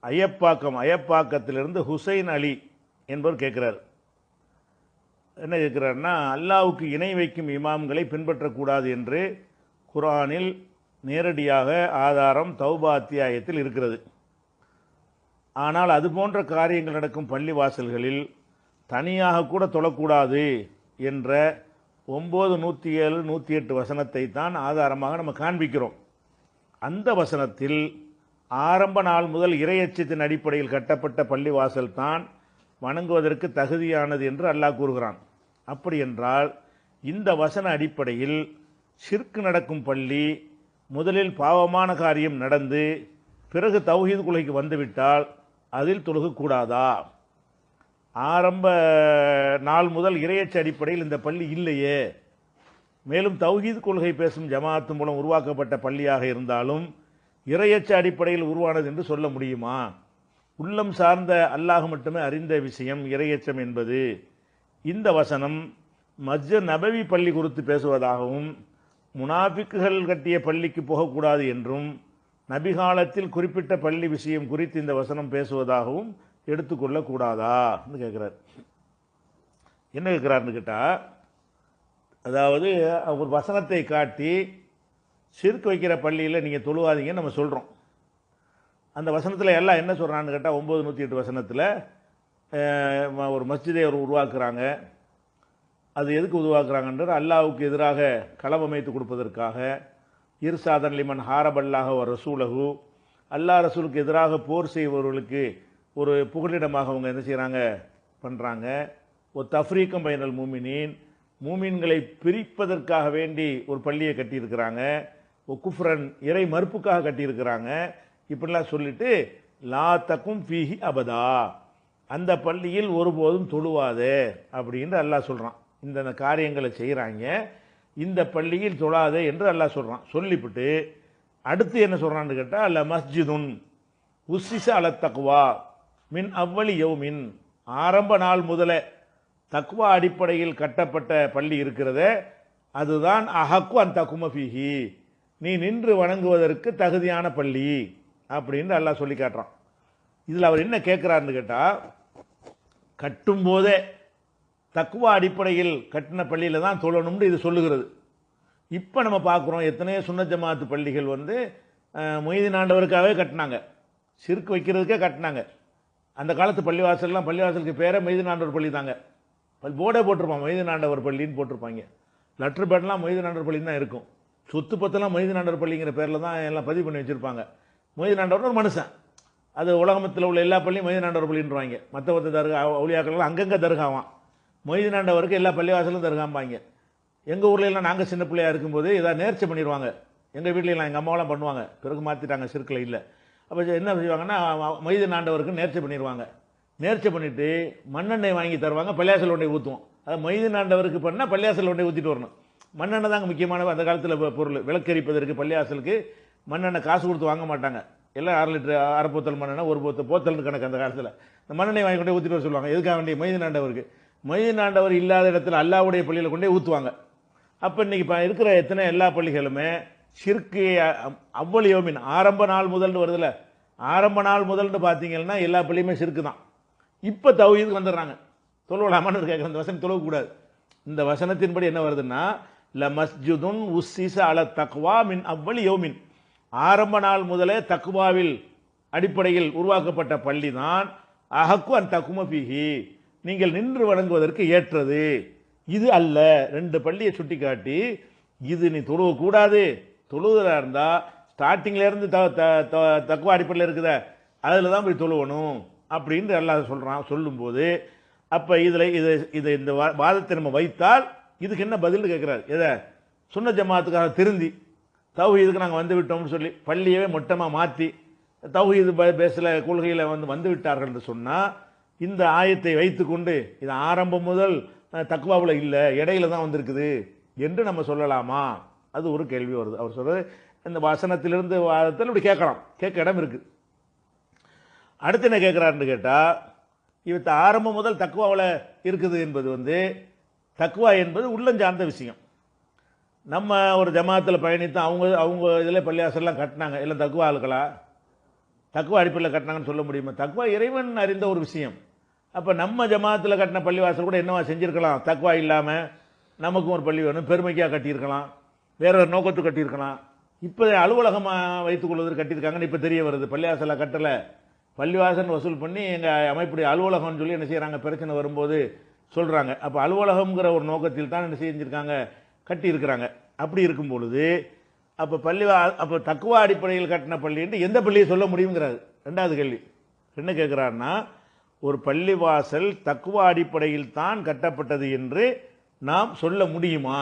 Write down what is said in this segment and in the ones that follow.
அயப்பாக்கத்திலிருந்து ஹுசைன் அலி என்பவர் கேட்குறார். என்ன கேட்குறாருன்னா, அல்லாஹ்வுக்கு இணை வைக்கும் இமாம்களை பின்பற்றக்கூடாது என்று குர்ஆனில் நேரடியாக ஆதாரம் தௌபா அத்தியாயத்தில் இருக்கிறது. ஆனால் அது போன்ற காரியங்கள் நடக்கும் பள்ளி வாசல்களில் தனியாக கூட தொழக்கூடாது என்ற 9, 107, 108 வசனத்தை தான் ஆதாரமாக நம்ம காண்பிக்கிறோம். அந்த வசனத்தில் ஆரம்ப நாள் முதல் இறையச்சத்தின் அடிப்படையில் கட்டப்பட்ட பள்ளிவாசல் தான் வணங்குவதற்கு தகுதியானது என்று அல்லாஹ் கூறுகிறான். அப்படி என்றால் இந்த வசன அடிப்படையில் ஷிர்க் நடக்கும் பள்ளி முதலில் பாவமான காரியம் நடந்து பிறகு தௌஹீத் கொள்கைக்கு வந்துவிட்டால் அதில் தொழுகக்கூடாதா? ஆரம்ப நாள் முதல் இறையச்ச அடிப்படையில் இந்த பள்ளி இல்லையே, மேலும் தௌஹீத் கொள்கை பேசும் ஜமாஅத்து மூலம் உருவாக்கப்பட்ட பள்ளியாக இருந்தாலும் இறையச்ச அடிப்படையில் உருவானது என்று சொல்ல முடியுமா? உள்ளம் சார்ந்த அல்லாஹ் மட்டுமே அறிந்த விஷயம் இறையச்சம் என்பது. இந்த வசனம் மஸ்ஜித் நபவி பள்ளி குறித்து பேசுவதாகவும் முனாஃபிக்குகள் கட்டிய பள்ளிக்கு போகக்கூடாது என்றும் நபிகாலத்தில் குறிப்பிட்ட பள்ளி விஷயம் குறித்து இந்த வசனம் பேசுவதாகவும் எடுத்துக்கொள்ளக்கூடாதா என்று கேட்குறார். என்ன கேட்குறாருன்னு கேட்டால், அதாவது ஒரு வசனத்தை காட்டி ஷிர்க் வைக்கிற பள்ளியில் நீங்கள் தொழுவாதீங்கன்னு நம்ம சொல்கிறோம். அந்த வசனத்தில் எல்லாம் என்ன சொல்கிறான்னு கேட்டால் 9, 108 வசனத்தில் ஒரு மஸ்ஜிதை உருவாக்குறாங்க. அது எதுக்கு உருவாக்குறாங்கன்றது அல்லாஹ்வுக்கு எதிராக களம் அமைத்து கொடுப்பதற்காக, இர்சாதன் லிமன் ஹாரபல்லாஹ வ ரசூலஹு, அல்லாஹ் ரசூலுக்கு எதிராக போர் செய்பவர்களுக்கு ஒரு புகலிடமாக அவங்க என்ன செய்கிறாங்க பண்ணுறாங்க. ஒரு தஃப்ரீக்கம் பைனல் மூமினின், மூமின்களை பிரிப்பதற்காக வேண்டி ஒரு பள்ளியை கட்டியிருக்கிறாங்க. ஒரு குஃப்ரன், இறை மறுப்புக்காக கட்டியிருக்கிறாங்க. இப்படிலாம் சொல்லிட்டு லா தக்கும் ஃபீஹி அபதா, அந்த பள்ளியில் ஒருபோதும் தொழுவாதே அப்படின்னு அல்லாஹ் சொல்கிறான். இந்த காரியங்களை செய்கிறாங்க, இந்த பள்ளியில் தொழாதே என்று அல்லாஹ் சொல்கிறான். சொல்லிவிட்டு அடுத்து என்ன சொல்கிறான்னு கேட்டால், அல்ல மஸ்ஜிதுன் உஸ்ஸிஸ அல தக்வா மின் அவ்வளி யௌமின், ஆரம்ப நாள் முதல தக்வா அடிப்படையில் கட்டப்பட்ட பள்ளி இருக்கிறதே அதுதான் அஹக்கு அன் தக்கும ஃபீஹி, நீ நின்று வணங்குவதற்கு தகுதியான பள்ளி அப்படின்னு அல்லாஹ் சொல்லி காட்டுறான். இதில் அவர் என்ன கேட்குறாருன்னு கேட்டால், கட்டும்போதே தக்குவா அடிப்படையில் கட்டின பள்ளியில் தான் தொழணும்னு இது சொல்லுகிறது. இப்போ நம்ம பார்க்குறோம் எத்தனையோ சுன்னத் ஜமாஅத்து பள்ளிகள் மொய்தீன் ஆண்டவருக்காகவே கட்டினாங்க, ஷிர்க் வைக்கிறதுக்கே கட்டினாங்க. அந்த காலத்து பள்ளிவாசல்லாம், பள்ளிவாசலுக்கு பேரே மொய்தீன் ஆண்டவர் பள்ளி தாங்க. போர்டே போட்டிருப்பாங்க, மொய்தீன் ஆண்டவர் பள்ளின்னு போட்டிருப்பாங்க. லெட்டர் பேட்லாம் மொய்தீன் ஆண்டவர் பள்ளி தான் இருக்கும். சொத்து பத்தெல்லாம் மொய்தீன் ஆண்டவர் பள்ளிங்கிற பேரில் தான் எல்லாம் பதிவு பண்ணி வச்சுருப்பாங்க. மொய்தீன் ஆண்டவர் ஒரு மனுஷன், அது உலகத்தில் உள்ள எல்லா பள்ளியும் மொய்தீன் ஆண்டவர் பள்ளின்றாங்க. மற்ற தர்கா அவுலியாக்கள்லாம் அங்கங்கே தர்காவான், மொய்தீன் ஆண்டவருக்கு எல்லா பள்ளிவாசலும் தர்காம்பாங்க. எங்கள் ஊர்லெல்லாம் நாங்கள் சின்ன பிள்ளையாக இருக்கும்போது ஏதாவது நேர்ச்சி பண்ணிடுவாங்க. எங்கள் வீட்டிலலாம் எங்கள் அம்மாவெல்லாம் பண்ணுவாங்க, பிறகு மாற்றிட்டாங்க, சிறுக்கில் இல்லை. அப்போ என்ன செய்வாங்கன்னா, மொய்தீன் ஆண்டவருக்கு நேர்ச்சி பண்ணிடுவாங்க. நேர்ச்சி பண்ணிவிட்டு மண்ணெண்ணெய் வாங்கி தருவாங்க, பள்ளியாசல் ஒன்றை ஊற்றுவோம். அது மொய்தீன் ஆண்டவருக்கு பண்ணால் பள்ளியாசல் ஒன்றை ஊற்றிட்டு வரணும். மண்ணெண்ணெய் தாங்க முக்கியமான அந்த காலத்தில் பொருள். விளக்கரிப்பதற்கு பள்ளியாசலுக்கு மண்ணெண்ணெய் காசு கொடுத்து வாங்க மாட்டாங்க. எல்லாம் 6 லிட்டர், அரை போத்தல் மண்ணெண்ணெய், ஒரு போத்தல்னு கணக்கு. அந்த காலத்தில் இந்த மண்ணெண்ணெய் வாங்கி கொண்டே ஊற்றிட்டு வர சொல்லுவாங்க. எதுக்காக வேண்டிய மொய்தீன் ஆண்டவருக்கு. மொய்தீன் ஆண்டவர் இல்லாத இடத்துல அல்லாஹ்வுடைய பள்ளியில் கொண்டே ஊற்றுவாங்க. அப்போ இன்றைக்கி இருக்கிற எத்தனை எல்லா பள்ளிகளுமே ஷிர்க்கு அவ்வளி யோமின், ஆரம்ப நாள் முதல்னு வருதுல்ல, ஆரம்ப நாள் முதல்னு பார்த்தீங்கன்னா எல்லா பள்ளியுமே ஷிர்க்கு தான். இப்போ தௌஹீதுக்கு வந்துடுறாங்க. தொழுவலாமான்னு கேட்குற அந்த வசனம் தொழக்கூடாது. இந்த வசனத்தின்படி என்ன வருதுன்னா, ல மஸ்ஜிதுன் உஸ்ஸிஸ அல தக்வா மின் அவ்வளி யோமின், ஆரம்ப நாள் முதலே தக்வாவில் அடிப்படையில் உருவாக்கப்பட்ட பள்ளி தான் அஹக்கு அன் தக்கும ஃபீஹி, நீங்கள் நின்று வணங்குவதற்கு ஏற்றது. இது அல்ல. 2 பள்ளியை சுட்டி காட்டி, இது நீ தொழுவக்கூடாது, தொழுவதாக இருந்தால் ஸ்டார்டிங்லேருந்து தக்குவா அடிப்படையில் இருக்குத அதில் தான் போய் தொழுவணும் அப்படின்னு அல்லாஹ் சொல்கிறான். சொல்லும்போது அப்போ இதை இந்த வாதத்தை நம்ம வைத்தால் இதுக்கு என்ன பதில் கேட்குறாரு. எதை சுன்னத் ஜமாஅத்துக்காக திருந்தி தௌஹீதுக்கு நாங்கள் வந்து விட்டோம்னு சொல்லி பள்ளியவே மொட்டமாக மாற்றி தௌஹீது பேசல கொள்கையில் வந்து விட்டார்கள் என்று சொன்னால், இந்த ஆயத்தை வைத்துக்கொண்டு இது ஆரம்பம் முதல் தக்வாவில் இல்லை, இடையில தான் வந்திருக்குது என்று நம்ம சொல்லலாமா? அது ஒரு கேள்வி வருது. அவர் சொல்றது இந்த வசனத்திலிருந்து வாதத்தில் இப்படி கேட்கலாம், கேட்க இடம் இருக்குது. அடுத்து என்ன கேட்குறாருன்னு கேட்டால், இவத்த ஆரம்பம் முதல் தக்வாவில் இருக்குது என்பது தக்வா என்பது உள்ளஞ்சார்ந்த விஷயம். நம்ம ஒரு ஜமாத்தில் பயணித்து அவங்க இதில் பள்ளியாசல்லாம் கட்டினாங்க, எல்லாம் தக்குவா ஆளுக்களா? தக்குவா அடிப்படையில் கட்டினாங்கன்னு சொல்ல முடியுமா? தக்குவா இறைவன் அறிந்த ஒரு விஷயம். அப்போ நம்ம ஜமாத்தில் கட்டின பள்ளிவாசல் கூட என்னவா செஞ்சுருக்கலாம்? தக்குவா இல்லாமல் நமக்கும் ஒரு பள்ளி வேணும், பெருமைக்காக கட்டியிருக்கலாம், வேற ஒரு நோக்கத்துக்கு கட்டியிருக்கலாம். இப்போ அலுவலகமாக வைத்துக் கொள்வதற்கு கட்டியிருக்காங்கன்னு இப்போ தெரிய வருது. பள்ளிவாசலை கட்டலை, பள்ளிவாசல் வசூல் பண்ணி எங்கள் அமைப்புடைய அலுவலகம்னு சொல்லி என்ன செய்கிறாங்க, பிரச்சனை வரும்போது சொல்கிறாங்க. அப்போ அலுவலகம்ங்கிற ஒரு நோக்கத்தில் தான் என்ன செஞ்சுருக்காங்க, கட்டியிருக்கிறாங்க. அப்படி இருக்கும் பொழுது அப்போ அப்போ தக்குவா அடிப்படையில் கட்டின பள்ளின்ட்டு எந்த பள்ளியை சொல்ல முடியுங்கிறாரு. ரெண்டாவது கேள்வி என்ன கேட்குறாருன்னா, ஒரு பள்ளிவாசல் தக்குவா அடிப்படையில் தான் கட்டப்பட்டது என்று நாம் சொல்ல முடியுமா?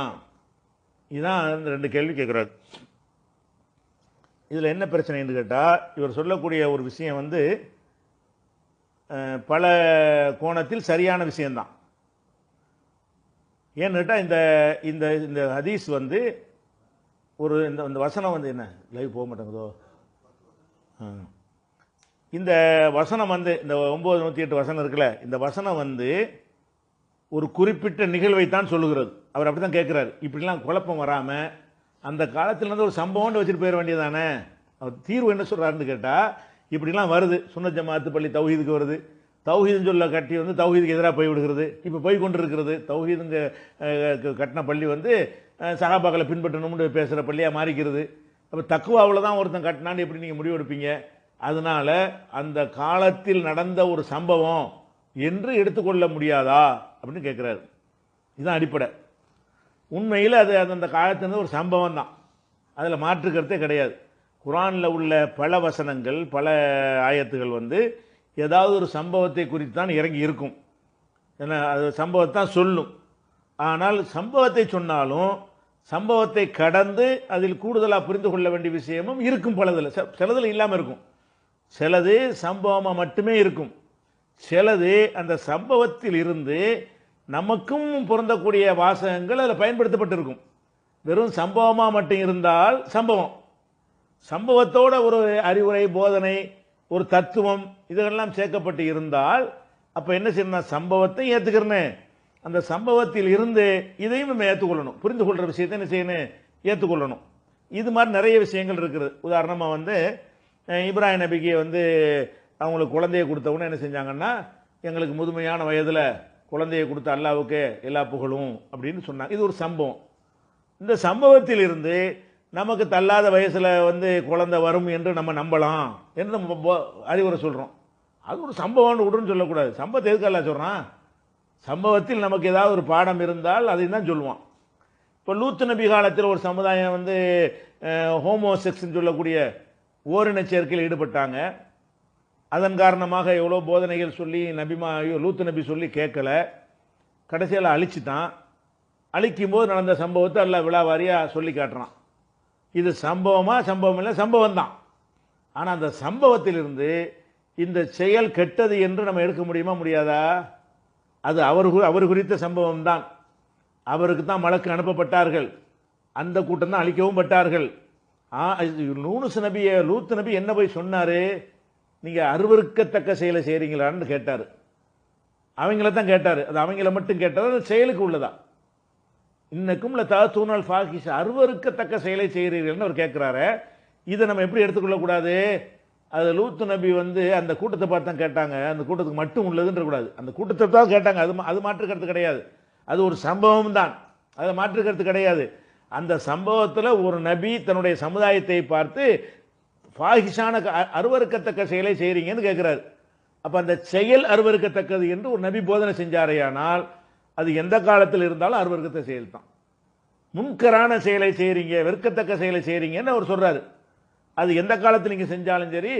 இதுதான் ரெண்டு கேள்வி கேட்குறாரு. இதில் என்ன பிரச்சனைன்னு கேட்டால், இவர் சொல்லக்கூடிய ஒரு விஷயம் வந்து பல கோணத்தில் சரியான விஷயம்தான். ஏன்னு கேட்டால் இந்த இந்த இந்த ஹதீஸ் வந்து ஒரு இந்த வசனம் வந்து என்ன லைவ் போக மாட்டேங்குதோ, இந்த வசனம் வந்து இந்த 9:108 வசனம் இருக்குல்ல, இந்த வசனம் வந்து ஒரு குறிப்பிட்ட நிகழ்வை தான் சொல்லுகிறது. அவர் அப்படி தான் கேட்குறாரு. இப்படிலாம் குழப்பம் வராமல் அந்த காலத்தில் இருந்து ஒரு சம்பவம்னு வச்சுட்டு போயிட வேண்டியதானே. அவர் தீர்வு என்ன சொல்கிறாருன்னு கேட்டால், இப்படிலாம் வருது, சுன்னத் ஜமாஅத்து பள்ளி தௌஹீதுக்கு வருது, தௌஹீதுன்னு சொல்ல கட்டி வந்து தௌஹீதுக்கு எதிராக போய் விடுகிறது, இப்போ போய் கொண்டு இருக்கிறது. தௌஹீதுங்க கட்டின பள்ளி வந்து சஹாபாக்களை பின்பற்றணும்னு பேசுகிற பள்ளியாக மாறிக்கிறது. அப்போ தக்குவாவில் தான் ஒருத்தன் கட்டினான்னு எப்படி நீங்கள் முடிவெடுப்பீங்க? அதனால அந்த காலத்தில் நடந்த ஒரு சம்பவம் என்று எடுத்துக்கொள்ள முடியாதா அப்படின்னு கேட்குறாரு. இதுதான் அடிப்படை. உண்மையில் அது அந்த காலத்திலிருந்து ஒரு சம்பவம் தான், அதில் மாற்றுக்கிறதே கிடையாது. குர்ஆனில் உள்ள பல வசனங்கள், பல ஆயத்துகள் வந்து ஏதாவது ஒரு சம்பவத்தை குறித்து தான் இறங்கி இருக்கும். ஏன்னா அது சம்பவத்தான் சொல்லும். ஆனால் சம்பவத்தை சொன்னாலும் சம்பவத்தை கடந்து அதில் கூடுதலாக புரிந்து கொள்ள வேண்டிய விஷயமும் இருக்கும். பலதில் சிலதில் இல்லாமல் இருக்கும். சிலது சம்பவமாக மட்டுமே இருக்கும். சிலது அந்த சம்பவத்தில் இருந்து நமக்கும் பொருந்தக்கூடிய வாசகங்கள் அதில் பயன்படுத்தப்பட்டிருக்கும். வெறும் சம்பவமாக மட்டும் இருந்தால் சம்பவம், சம்பவத்தோட ஒரு அறிவுரை, போதனை, ஒரு தத்துவம் இதெல்லாம் சேர்க்கப்பட்டு இருந்தால் அப்போ என்ன செய்யணும், சம்பவத்தை ஏற்றுக்கிறேன்னு அந்த சம்பவத்தில் இருந்து இதையும் நம்ம ஏற்றுக்கொள்ளணும். புரிந்து கொள்கிற விஷயத்தை என்ன செய்யணும், ஏற்றுக்கொள்ளணும். இது மாதிரி நிறைய விஷயங்கள் இருக்குது. உதாரணமாக வந்து இப்ராஹிம் நபிக்கு வந்து அவங்களுக்கு குழந்தையை கொடுத்தவொன்னே என்ன செஞ்சாங்கன்னா, எங்களுக்கு முதுமையான வயதில் குழந்தையை கொடுத்த அல்லாவுக்கு எல்லா புகழும் அப்படின்னு சொன்னாங்க. இது ஒரு சம்பவம். இந்த சம்பவத்தில் இருந்து நமக்கு தள்ளாத வயசில் வந்து குழந்தை வரும் என்று நம்ம நம்பலாம் என்று நம்ம அறிவுரை சொல்கிறோம். அது ஒரு சம்பவம்னு விடுன்னு சொல்லக்கூடாது. சம்பவத்தை எதுக்கெல்லாம் சொல்கிறான்? சம்பவத்தில் நமக்கு ஏதாவது ஒரு பாடம் இருந்தால் அதை தான் சொல்லுவான். இப்போ லூத் நபி காலத்தில் ஒரு சமுதாயம் வந்து ஹோமோசெக்ஸ்ன்னு சொல்லக்கூடிய ஓரின சேர்க்கையில் ஈடுபட்டாங்க. அதன் காரணமாக எவ்வளோ போதனைகள் சொல்லி லூத் நபி சொல்லி கேட்கல, கடைசியில் அழிச்சுட்டான். அழிக்கும் போது நடந்த சம்பவத்தை எல்லாம் விழாவாரியாக சொல்லி காட்டுறான். இது சம்பவமா? சம்பவம் இல்லை, சம்பவம் தான். ஆனால் அந்த சம்பவத்திலிருந்து இந்த செயல் கெட்டது என்று நம்ம எடுக்க முடியுமா, முடியாதா? அது அவர் குறித்த சம்பவம் தான். அவருக்கு தான் மலக்கு அனுப்பப்பட்டார்கள், அந்த கூட்டம் தான் அழிக்கவும் பட்டார்கள். லூத் நபி என்ன போய் சொன்னாரு, நீங்க அருவருக்கத்தக்க செயலை செய்றீங்களான்னு கேட்டாரு. அவங்கள தான் கேட்டாரு. அது அவங்கள மட்டும் கேட்டாரு, அது செயலுக்கு உள்ளதா. இன்னக்கும் தூணல் ஃபாகிஷ, அருவருக்கத்தக்க செயலை செய்கிறீர்கள்னு அவர் கேட்கிறாரு. இதை நம்ம எப்படி எடுத்துக்கொள்ளக்கூடாது? அது லூத் நபி வந்து அந்த கூட்டத்தை பார்த்து தான் கேட்டாங்க, அந்த கூட்டத்துக்கு மட்டும் உள்ளதுன்ற கூடாது. அந்த கூட்டத்தை தான் கேட்டாங்க, அது மாற்றுக்கிறது கிடையாது. அது ஒரு சம்பவம் தான், அதை மாற்றுக்கிறது கிடையாது. அந்த சம்பவத்தில் ஒரு நபி தன்னுடைய சமுதாயத்தை பார்த்து ஃபாகிஷான அருவருக்கத்தக்க செயலை செய்கிறீங்கன்னு கேட்குறாரு. அப்போ அந்த செயல் அருவருக்கத்தக்கது என்று ஒரு நபி போதனை செஞ்சாரையானால் அது எந்த காலத்தில் இருந்தாலும் அருவருக்கத்தை செயல் தான். முன்கரான செயலை செய்கிறீங்க, வெறுக்கத்தக்க செயலை செய்கிறீங்கன்னு அவர் சொல்கிறாரு. அது எந்த காலத்தில் நீங்கள் செஞ்சாலும் சரி,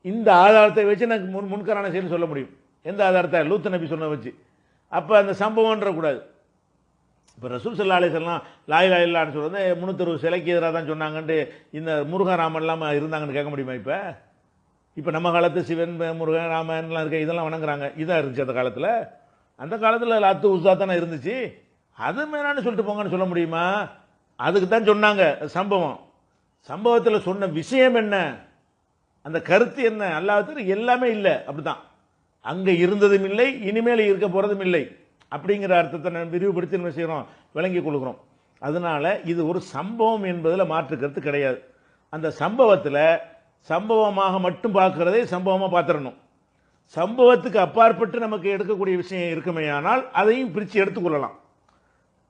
இந்த ஆதாரத்தை வச்சு எனக்கு முன்கரான செயல் சொல்ல முடியும். எந்த ஆதாரத்தை? லூத் நபி சொன்ன வச்சு. அப்போ அந்த சம்பவம்ன்ற கூடாது. இப்போ ரசூல் ஸல்லல்லாஹு அலைஹி வஸல்லம் லா இலாஹா இல்லல்லாஹ்னு சொல்கிறது 360 சிலைக்கு எதிராக தான் சொன்னாங்கன்ட்டு இந்த முருகராமன் இல்லாமல் இருந்தாங்கன்னு கேட்க முடியுமா? இப்போ நம்ம காலத்து சிவன், முருகன், ராமன்லாம் இருக்க இதெல்லாம் வணங்குறாங்க. இதாக இருந்துச்சு அந்த காலத்தில். அந்த காலத்தில் லாத்து உஸா தானே இருந்துச்சு. அது மேலான்னு சொல்லிட்டு போங்கன்னு சொல்ல முடியுமா? அதுக்கு தான் சொன்னாங்க சம்பவம். சம்பவத்தில் சொன்ன விஷயம் என்ன, அந்த கருத்து என்ன, அல்லாஹ்வுக்கு எல்லாமே இல்லை. அப்படிதான், அங்கே இருந்ததும் இல்லை, இனிமேல் இருக்க போகிறதும் இல்லை அப்படிங்கிற அர்த்தத்தை நான் விரிவுபடுத்தி என்ன செய்கிறோம், விளங்கி கொள்கிறோம். அதனால இது ஒரு சம்பவம் என்பதில் மாற்று கருத்து கிடையாது. அந்த சம்பவத்தில் சம்பவமாக மட்டும் பார்க்கறதை சம்பவமாக பார்த்துடணும். சம்பவத்துக்கு அப்பாற்பட்டு நமக்கு எடுக்கக்கூடிய விஷயம் இருக்குமே ஆனால் அதையும் பிரித்து எடுத்துக்கொள்ளலாம்.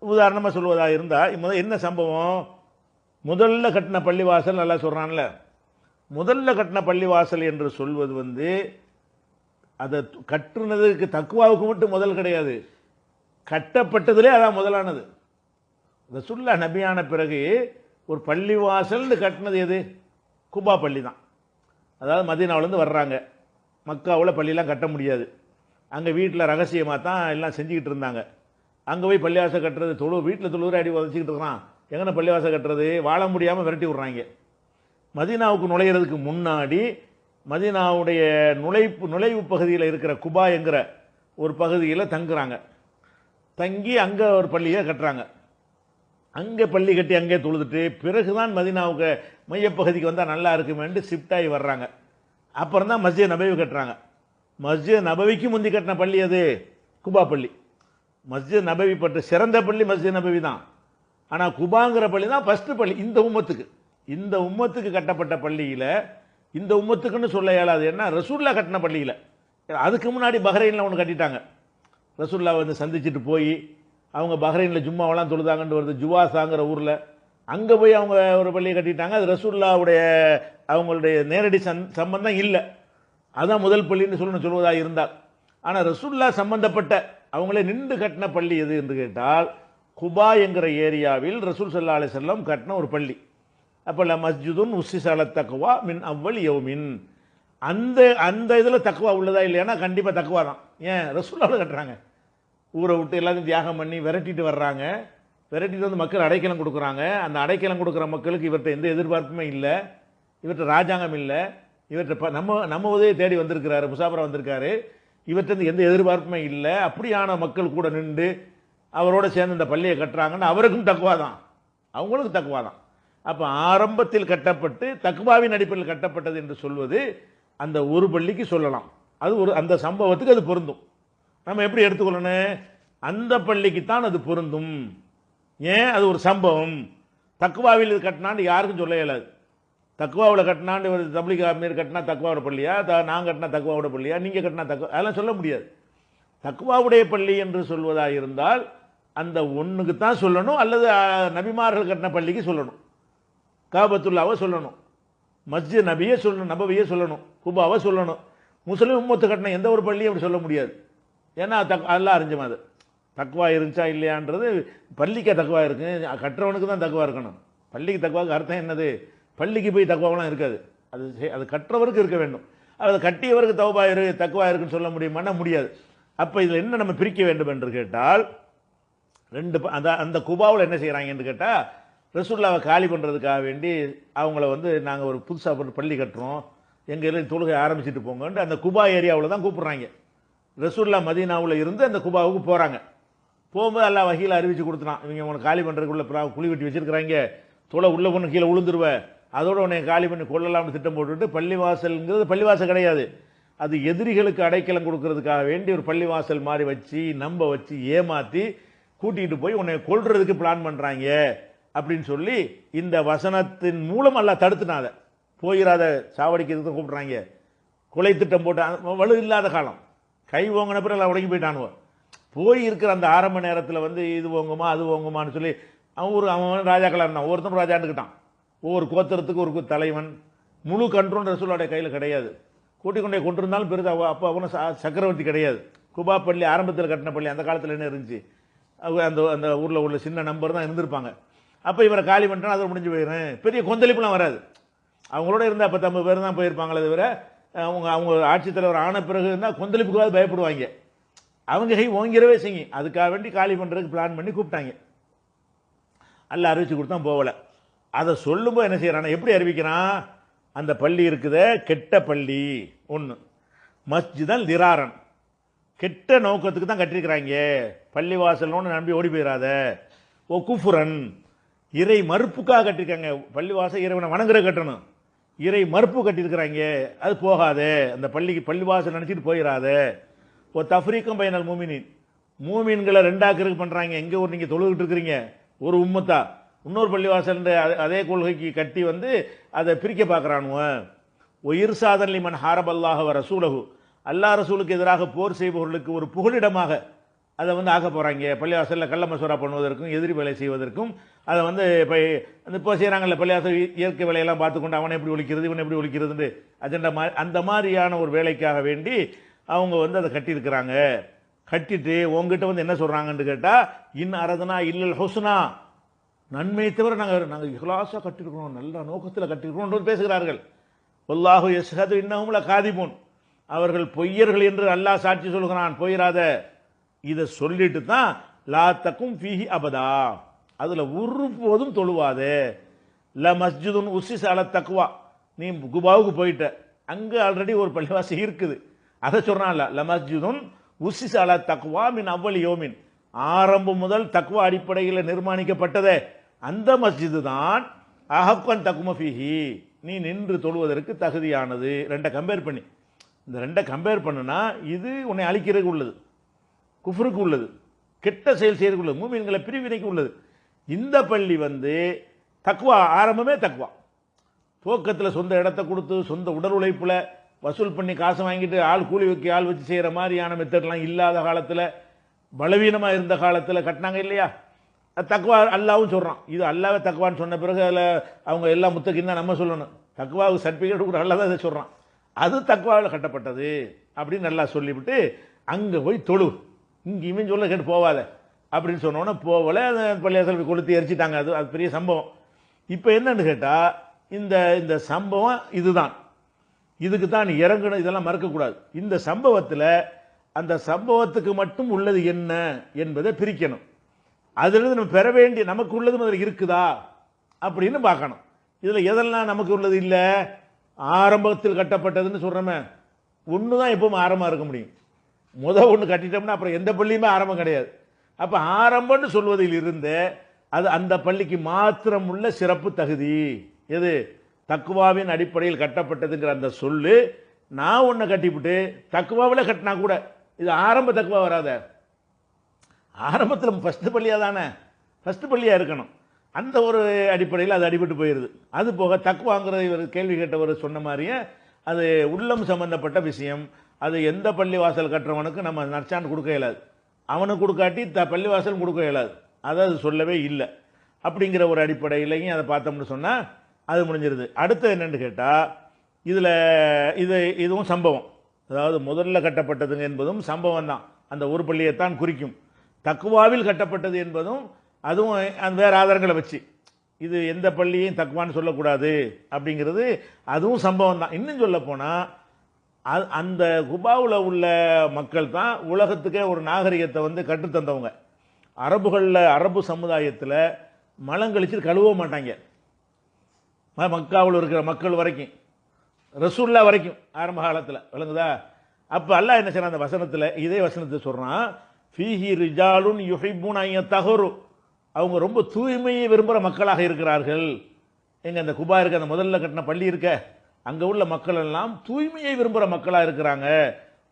உதாரணமாக சொல்வதாக இருந்தால் என்ன சம்பவம்? முதல்ல கட்டின பள்ளிவாசல் நல்லா சொல்கிறான்ல, முதல்ல கட்டின பள்ளிவாசல் என்று சொல்வது அதை கட்டுனதுக்கு தக்குவாவுக்கு மட்டும் முதல் கிடையாது, கட்டப்பட்டதிலே அதான் முதலானது. ரசூலுல்லாஹ் நபியான பிறகு ஒரு பள்ளிவாசல்னு கட்டினது எது? குபா பள்ளி தான். அதாவது மதீனாவிலேருந்து வர்றாங்க, மக்காவில் பள்ளியெலாம் கட்ட முடியாது, அங்கே வீட்டில் ரகசியமாக தான் எல்லாம் செஞ்சுக்கிட்டு இருந்தாங்க. அங்கே போய் பள்ளிவாசல் கட்டுறது வீட்டில் தொழுகிற அடி உதச்சிக்கிட்டு இருக்கிறான், எங்கே பள்ளிவாசல் கட்டுறது? வாழ முடியாமல் விரட்டி விட்றாங்க. மதீனாவுக்கு நுழையிறதுக்கு முன்னாடி மதீனாவுடைய நுழைவு பகுதியில் இருக்கிற குபா என்கிற ஒரு பகுதியில் தங்குறாங்க. தங்கி அங்கே ஒரு பள்ளியை கட்டுறாங்க. அங்கே பள்ளி கட்டி அங்கே தொழுதுட்டு பிறகுதான் மதீனாவுக்கு மையப்பகுதிக்கு வந்தால் நல்லா இருக்குமேன்ட்டு ஷிஃப்ட் ஆகி வர்றாங்க. அப்புறம் தான் மஸ்ஜித் நபவி கட்டுறாங்க. மஸ்ஜித் நபவிக்கு முந்தி கட்டின பள்ளி அது குபா பள்ளி. மஸ்ஜித் நபவி பற்றி சிறந்த பள்ளி மஸ்ஜித் நபவி தான். ஆனால் குபாங்கிற பள்ளி தான் ஃபஸ்ட்டு பள்ளி இந்த உம்மத்துக்கு கட்டப்பட்ட பள்ளியில். இந்த உம்மத்துக்குன்னு சொல்ல இயலாது, ஏன்னா ரசூல்லா கட்டின பள்ளியில். அதுக்கு முன்னாடி பஹ்ரைனில் ஒன்று கட்டிட்டாங்க. ரசூல்லா சந்திச்சுட்டு போய் அவங்க பஹ்ரைனில் ஜும்மாவெல்லாம் தொழுதாங்கன்னு வருது, ஜுவாசாங்கிற ஊரில். அங்கே போய் அவங்க ஒரு பள்ளியை கட்டிட்டாங்க. அது ரசூல்லாவுடைய அவங்களுடைய நேரடி சம்பந்தம் இல்லை. அதுதான் முதல் பள்ளின்னு சொல்வதாக இருந்தால். ஆனால் ரசூல்லா சம்பந்தப்பட்ட அவங்களே நின்று கட்டின பள்ளி எது என்று கேட்டால் குபா என்கிற ஏரியாவில் ரசூல் ஸல்லல்லாஹு அலைஹி வஸல்லம் கட்டின ஒரு பள்ளி. அப்போ மஸ்ஜிதுன் உஸ்ஸிஸ அலா தக்வா மின் அவ்வல் யௌமின். அந்த இதில் தக்வா உள்ளதா இல்லையானா கண்டிப்பாக தக்வா தான். ஏன்? ரசூல்லாவோட கட்டுறாங்க. ஊரை விட்டு எல்லாத்தையும் தியாகம் பண்ணி விரட்டிட்டு வர்றாங்க. விரட்டிட்டு வந்து மக்கள் அடைக்கலம் கொடுக்குறாங்க. அந்த அடைக்கலம் கொடுக்குற மக்களுக்கு இவர்கிட்ட எந்த எதிர்பார்ப்புமே இல்லை, இவர்கிட்ட ராஜாங்கம் இல்லை, இவர்கிட்ட நம்ம உதவியை தேடி வந்திருக்கிறாரு, முசாபரா வந்திருக்காரு, இவர்கிட்ட எந்த எதிர்பார்ப்புமே இல்லை. அப்படியான மக்கள் கூட நின்று அவரோட சேர்ந்து இந்த பள்ளியை கட்டுறாங்கன்னு அவருக்கும் தக்குவா தான், அவங்களுக்கும் தக்குவா தான். அப்போ ஆரம்பத்தில் கட்டப்பட்டு தக்குவாவின் அடிப்படையில் கட்டப்பட்டது என்று சொல்வது அந்த ஒரு பள்ளிக்கு சொல்லலாம். அது அந்த சம்பவத்துக்கு அது பொருந்தும். நம்ம எப்படி எடுத்துக்கொள்ளணும்? அந்த பள்ளிக்கு தான் அது பொருந்தும். ஏன்? அது ஒரு சம்பவம். தக்குவாவில் இது கட்டினான்னு யாருக்கும் சொல்ல இயலாது. தக்குவாவில் கட்டினான்னு ஒரு தப்லீக் அமீர் கட்டினா தக்குவாவோட பள்ளியா, நான் கட்டினா தக்குவாவோட பள்ளியா, நீங்கள் கட்டினா அதெல்லாம் சொல்ல முடியாது. தக்குவாவுடைய பள்ளி என்று சொல்வதாக இருந்தால் அந்த ஒன்றுக்கு தான் சொல்லணும், அல்லது நபிமார்கள் கட்டின பள்ளிக்கு சொல்லணும், காபத்துல்லாவை சொல்லணும், மஸ்ஜித் நபவியை சொல்லணும், குபாவை சொல்லணும். முஸ்லிம் உம்மத்து கட்டின எந்த ஒரு பள்ளியும் அப்படி சொல்ல முடியாது. ஏன்னா அதெல்லாம் அறிஞ்ச அது தக்குவா இருந்துச்சா இல்லையான்றது. பள்ளிக்கே தக்குவா இருக்கு, கட்டுறவனுக்கு தான் தக்குவா இருக்கணும். பள்ளிக்கு தக்குவாக்கு அர்த்தம் என்னது? பள்ளிக்கு போய் தக்குவாவெல்லாம் இருக்காது. அது கற்றவருக்கு இருக்க வேண்டும். அது கட்டியவருக்கு தக்குவா இருக்குன்னு சொல்ல முடியுமான்னா முடியாது. அப்போ இதில் என்ன நம்ம பிரிக்க வேண்டும் என்று கேட்டால் அந்த குபாவில் என்ன செய்கிறாங்க என்று கேட்டால் ரசூலுல்லாவை காலி பண்ணுறதுக்காக வேண்டி அவங்கள நாங்கள் ஒரு புதுசாக பள்ளி கட்டுறோம், எங்கள் தொழுகை ஆரம்பிச்சுட்டு போங்கன்ட்டு அந்த குபா ஏரியாவில் தான் கூப்பிட்றாங்க. ரசூலுல்லாஹ் மதீனாவில் இருந்து அந்த குபாவுக்கு போகிறாங்க. போகும்போது எல்லாம் வகையில் அறிவித்து கொடுத்துனான், இவங்க உனக்கு காலி பண்ணுறதுக்குள்ள குழி வெட்டி வச்சிருக்கிறாங்க, தொலை உள்ள பொண்ணு கீழே விழுந்துருவேன், அதோட உன்னை காலி பண்ணி கொள்ளலாம்னு திட்டம் போட்டுவிட்டு பள்ளிவாசல்ங்கிறது பள்ளிவாசல் கிடையாது, அது எதிரிகளுக்கு அடைக்கலம் கொடுக்கறதுக்காக வேண்டி ஒரு பள்ளிவாசல் மாதிரி வச்சு நம்ப வச்சு ஏமாற்றி கூட்டிகிட்டு போய் உன்னை கொல்றதுக்கு பிளான் பண்ணுறாங்க அப்படின்னு சொல்லி இந்த வசனத்தின் மூலம் எல்லாம் தடுத்துனாத, போயிடாத சாவடிக்கிறதுக்கு கூப்பிட்றாங்க. கொலை திட்டம் போட்டு வலு இல்லாத காலம், கை ஓங்கின பிறகு எல்லாம் உடங்கி போயிட்டானுவோ. போய் இருக்கிற அந்த ஆரம்ப நேரத்தில் இது ஓங்குமா அது ஓங்குமான்னு சொல்லி அவன் ராஜாக்களாக இருந்தான், ஒவ்வொருத்தரும் ராஜாண்டுக்கிட்டான். ஒவ்வொரு கோத்திரத்துக்கு ஒரு தலைவன், முழு கண்ட்ரோல் ரசூலுடைய கையில் கிடையாது. கூட்டிக் கொண்டே கொண்டிருந்தாலும் பெருது. அப்போ அவனும் சக்கரவர்த்தி கிடையாது. குபா பள்ளி ஆரம்பத்தில் கட்டின பள்ளி, அந்த காலத்தில் என்ன இருந்துச்சு, அந்த அந்த ஊரில் உள்ள சின்ன நம்பர் தான் இருந்திருப்பாங்க. அப்போ இவரை காலி பண்ணிட்டா அதை முடிஞ்சு போயிடுறேன், பெரிய கொந்தளிப்புலாம் வராது. அவங்களோட இருந்தால் அப்போ 50 பேர் தான் போயிருப்பாங்களே தவிர அவங்க ஆட்சித்தலைவர் ஆன பிறகு இருந்தால் கொந்தளிப்புக்காவது பயப்படுவாங்க. அவங்க கை ஓங்கிறவே செய்யும். அதுக்காக வேண்டி காலி பண்ணுறதுக்கு பிளான் பண்ணி கூப்பிட்டாங்க. அல்ல அறிவிச்சு கொடுத்தா போகலை. அதை சொல்லும்போது என்ன செய்யறான், எப்படி அறிவிக்கிறான்? அந்த பள்ளி இருக்குதே கெட்ட பள்ளி ஒன்று, மஸ்ஜிதல் திராரன், கெட்ட நோக்கத்துக்கு தான் கட்டிருக்கிறாங்க, பள்ளிவாசல்னு நம்பி ஓடி போயிடாத. ஓ குஃபுரன், இறை மறுப்புக்காக கட்டிருக்காங்க. பள்ளிவாசல் இறைவனை வணங்குற கட்டணும், இறை மறுப்பு கட்டியிருக்கிறாங்க, அது போகாதே. அந்த பள்ளிவாசல் நினச்சிட்டு போயிடாத. ஓ தஃப்ரீக்கம் பைனல் மூமினின், மூமின்களை ரெண்டாக்கிறதுக்கு பண்ணுறாங்க. எங்கே ஒரு நீங்கள் தொழுகிட்டு இருக்கிறீங்க ஒரு உம்மத்தா, இன்னொரு பள்ளிவாசல் அதே கொள்கைக்கு கட்டி அதை பிரிக்க பார்க்குறானுவ. ஒயிர்சாதன் லிமன் ஹாரபல்லாஹ வ ரசூலஹு, அல்லாஹ் ரசூலுக்கு எதிராக போர் செய்பவர்களுக்கு ஒரு புகலிடமாக அதை வந்து ஆக்க போகிறாங்க. பள்ளிவாசலில் கள்ள மசோரா பண்ணுவதற்கும் எதிரி வேலை செய்வதற்கும் அதை வந்து இப்போ செய்கிறாங்கல்ல, பள்ளிவாசல் இயற்கை வேலையெல்லாம் பார்த்துக்கொண்டு அவனை எப்படி ஒழிக்கிறது இவனை எப்படி ஒழிக்கிறதுன்னு அஜெண்டா மாதிரி அந்த மாதிரியான ஒரு வேலைக்காக வேண்டி அவங்க வந்து அதை கட்டியிருக்கிறாங்க. கட்டிட்டு உங்ககிட்ட வந்து என்ன சொல்கிறாங்கன்னு கேட்டால், இன் அரதனா இல்லல் ஹுஸ்னா, நன்மையை தவிர நாங்கள் இஹ்லாஸாக கட்டியிருக்கிறோம், நல்ல நோக்கத்தில் கட்டியிருக்கிறோம் பேசுகிறார்கள். வல்லாஹு யஷ்ஹது இன்னஹும் லகாதிபூன், அவர்கள் பொய்யர்கள் என்று அல்லாஹ் சாட்சி சொல்கிறான், போயிராத. இதை சொல்லிட்டு தான் லா தக்கும் ஃபீஹி அபதா, அதில் ஒருபோதும் தொழுவாதே. ல மஸ்ஜிதுன் உஸ்ஸிஸ அல தக்வா, நீ குபாவுக்கு போயிட்ட, அங்கே ஆல்ரெடி ஒரு பள்ளிவாசி இருக்குது, அதை சொல்கிறான்ல. ல மஸ்ஜிதுன் உஸ்ஸிஸ அல தக்வா மின் அவ்வல் யோமின், ஆரம்பம் முதல் தக்வா அடிப்படையில் நிர்மாணிக்கப்பட்டதே அந்த மஸ்ஜிது தான் அஹக்கன் தக்கும ஃபீஹி, நீ நின்று தொழுவதற்கு தகுதியானது. ரெண்டை கம்பேர் பண்ணி, இந்த ரெண்டை கம்பேர் பண்ணுனா இது உன்னை அழிக்கிறதுக்கு உள்ளது, குஃப்ருக்கு உள்ளது, கெட்ட செயல் செய்யறதுக்கு உள்ளது, மூமின்களை பிரிவினைக்கு உள்ளது. இந்த பள்ளி வந்து தக்வா, ஆரம்பமே தக்வா. துவக்கத்தில் சொந்த இடத்த கொடுத்து சொந்த உடல் உழைப்பில் வசூல் பண்ணி காசு வாங்கிட்டு ஆள் கூலி வைக்க ஆள் வச்சு செய்கிற மாதிரியான மெத்தட்லாம் இல்லாத காலத்தில், பலவீனமாக இருந்த காலத்தில் கட்டினாங்க இல்லையா. தக்வா அல்லாவும் சொல்கிறான். இது அல்லாவே தக்வான்னு சொன்ன பிறகு அதில் அவங்க எல்லாம் முத்தகின்னு தான் நம்ம சொல்லணும். தக்வாவுக்கு சர்டிஃபிகேட் கூட அல்லா தான் இதை சொல்கிறான். அது தக்வாவில் கட்டப்பட்டது அப்படின்னு நல்லா சொல்லிவிட்டு அங்கே போய் தொழு, இங்கேயுமே சொல்ல கேட்டு போவாத அப்படின்னு சொன்னோன்னே போகலை. அந்த பள்ளியாசல் கொளுத்தி எரிச்சிட்டாங்க. அது பெரிய சம்பவம். இப்போ என்னன்னு கேட்டால், இந்த சம்பவம் இதுதான், இதுக்கு தான் நீ இறங்கணும், இதெல்லாம் மறக்கக்கூடாது. இந்த சம்பவத்தில் அந்த சம்பவத்துக்கு மட்டும் உள்ளது என்ன என்பதை பிரிக்கணும். அதிலிருந்து நம்ம பெற வேண்டிய நமக்கு உள்ளது அதில் இருக்குதா அப்படின்னு பார்க்கணும். இதில் எதெல்லாம் நமக்கு உள்ளது இல்லை, ஆரம்பத்தில் கட்டப்பட்டதுன்னு சொல்கிறோமே, ஒன்று தான் எப்பவும் ஆரம்பமாக இருக்க முடியும். ஒன்று கட்டிட்டோம்னா அப்புறம் எந்த பள்ளியுமே ஆரம்பம் கிடையாது. அப்போ ஆரம்பம்னு சொல்வதில் இருந்து அது அந்த பள்ளிக்கு மாத்திரம் உள்ள சிறப்பு தகுதி எது, தக்குவாவின் அடிப்படையில் கட்டப்பட்டதுங்கிற அந்த சொல்லு. நான் ஒன்று கட்டிவிட்டு தக்குவாவில் கட்டினா கூட இது ஆரம்ப தக்குவா வராத. ஆரம்பத்தில் ஃபஸ்ட்டு பள்ளியாக தானே, ஃபஸ்ட்டு பள்ளியாக இருக்கணும். அந்த ஒரு அடிப்படையில் அது அடிபட்டு போயிடுது. அது போக தக்குவாங்கிறது இவர் கேள்வி கேட்டவர் சொன்ன மாதிரியே அது உள்ளம் சம்பந்தப்பட்ட விஷயம். அது எந்த பள்ளி வாசல் கட்டுறவனுக்கு நம்ம நற்சான்று கொடுக்க இயலாது, அவனுக்கு கொடுக்காட்டி பள்ளிவாசல் கொடுக்க இயலாது, அதை அது சொல்லவே இல்லை. அப்படிங்கிற ஒரு அடிப்படையிலையும் அதை பார்த்தோம்னு சொன்னால் அது முடிஞ்சிருது. அடுத்து என்னென்னு கேட்டால், இதுவும் சம்பவம், அதாவது முதல்ல கட்டப்பட்டதுங்க என்பதும் சம்பவம் தான், அந்த ஒரு பள்ளியைத்தான் குறிக்கும். தக்குவாவில் கட்டப்பட்டது என்பதும் அதுவும் அந்த வேறு ஆதாரங்களை வச்சு இது எந்த பள்ளியையும் தக்குவான்னு சொல்லக்கூடாது அப்படிங்கிறது அதுவும் சம்பவம் தான். இன்னும் சொல்ல போனால் அந்த குபாவில் உள்ள மக்கள் தான் உலகத்துக்கே ஒரு நாகரிகத்தை வந்து கற்றுத்தந்தவங்க. அரபு சமுதாயத்தில் மலங்கழிச்சு கழுவ மாட்டாங்க. மக்காவில் இருக்கிற மக்கள் வரைக்கும், ரசூல்லா வரைக்கும் ஆரம்ப காலத்தில் விளங்குதா. அப்போ அல்லாஹ் என்ன செய்யறான், அந்த வசனத்தில் இதே வசனத்தை சொல்கிறான், ஃபீஹி ரிஜாலுன் யுஹிப்புன அய்யத்தஹரு, அவங்க ரொம்ப தூய்மையை விரும்புகிற மக்களாக இருக்கிறார்கள். எங்கள் அந்த குபா இருக்க, அந்த முதல்ல கட்டின பள்ளி இருக்க, அங்கே உள்ள மக்கள் எல்லாம் தூய்மையை விரும்புகிற மக்களாக இருக்கிறாங்க.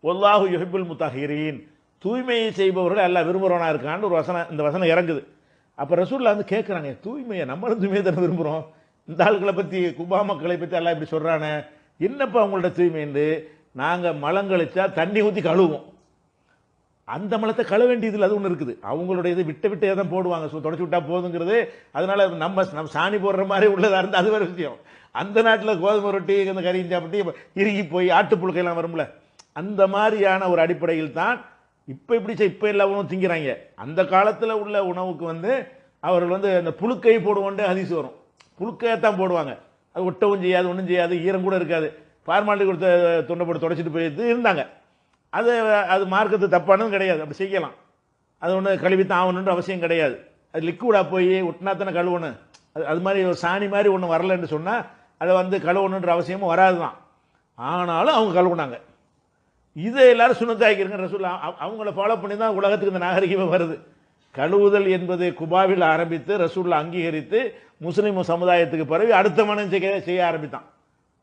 வல்லாஹு யுஹிப்புல் முத்தஹிரீன், தூய்மையை செய்பவர்கள் எல்லாம் விரும்புகிறவனா இருக்கான்னு ஒரு வசனம், இந்த வசனம் இறங்குது. அப்போ ரசூல்லா வந்து கேட்குறாங்க, தூய்மையை நம்மளும் தூய்மையை தானே விரும்புகிறோம், இந்த ஆட்களை பற்றி குபா மக்களை பற்றி எல்லாம் இப்படி சொல்கிறானே, என்னப்பா அவங்களோட தூய்மைன்னு. நாங்கள் மலங்கழிச்சா தண்ணி ஊற்றி கழுவோம், அந்த மலத்தை கழுவ வேண்டியதில் அது ஒன்று இருக்குது. அவங்களுடைய இது விட்டே தான் போடுவாங்க, தொடச்சி விட்டா போதுங்கிறது. அதனால நம்ம சாணி போடுற மாதிரி உள்ளதாக இருந்தால் அது வேறு விஷயம். அந்த நாட்டில் கோதுமை ரொட்டி இந்த கறியும் சாப்பிட்டு இறுகி போய் ஆட்டுப்புழுக்கையெல்லாம் வரும்ல, அந்த மாதிரியான ஒரு அடிப்படையில் தான் இப்போ இப்போ எல்லா உணவும் திங்கிறாங்க. அந்த காலத்தில் உள்ள உணவுக்கு வந்து அவர்கள் வந்து அந்த புழுக்கை போடுவோண்டு ஹதீஸ் வரும், புழுக்கையத்தான் போடுவாங்க. அது ஒட்டவும் செய்யாது, ஒன்றும் செய்யாது, ஈரம் கூட இருக்காது. ஃபார்மாலிட்டி கொடுத்த தொண்டை போட்டு தொடச்சிட்டு போயிட்டு இருந்தாங்க. அது மார்க்கத்து தப்பானதும் கிடையாது, அப்படி செய்யலாம். அது ஒன்று கழுவித்தான் ஆகணுன்ற அவசியம் கிடையாது. அது லிக்விடாக போய் ஒட்டினா தானே கழுவணும். அது மாதிரி ஒரு சாணி மாதிரி ஒன்று வரலன்னு சொன்னால் அதை வந்து கழுவணுன்ற அவசியமும் வராது தான். ஆனாலும் அவங்க கழுவுனாங்க. இதை எல்லாரும் சுண்ணத்தாக்கிருங்க ரசூல் அவங்கள ஃபாலோ பண்ணி தான் உலகத்துக்கு இந்த நாகரிகமே வருது. கழுவுதல் என்பது குபாவில் ஆரம்பித்து ரசூல் அங்கீகரித்து முஸ்லீம் சமுதாயத்துக்கு பிறகு அடுத்த மனம் செய்ய ஆரம்பித்தான்.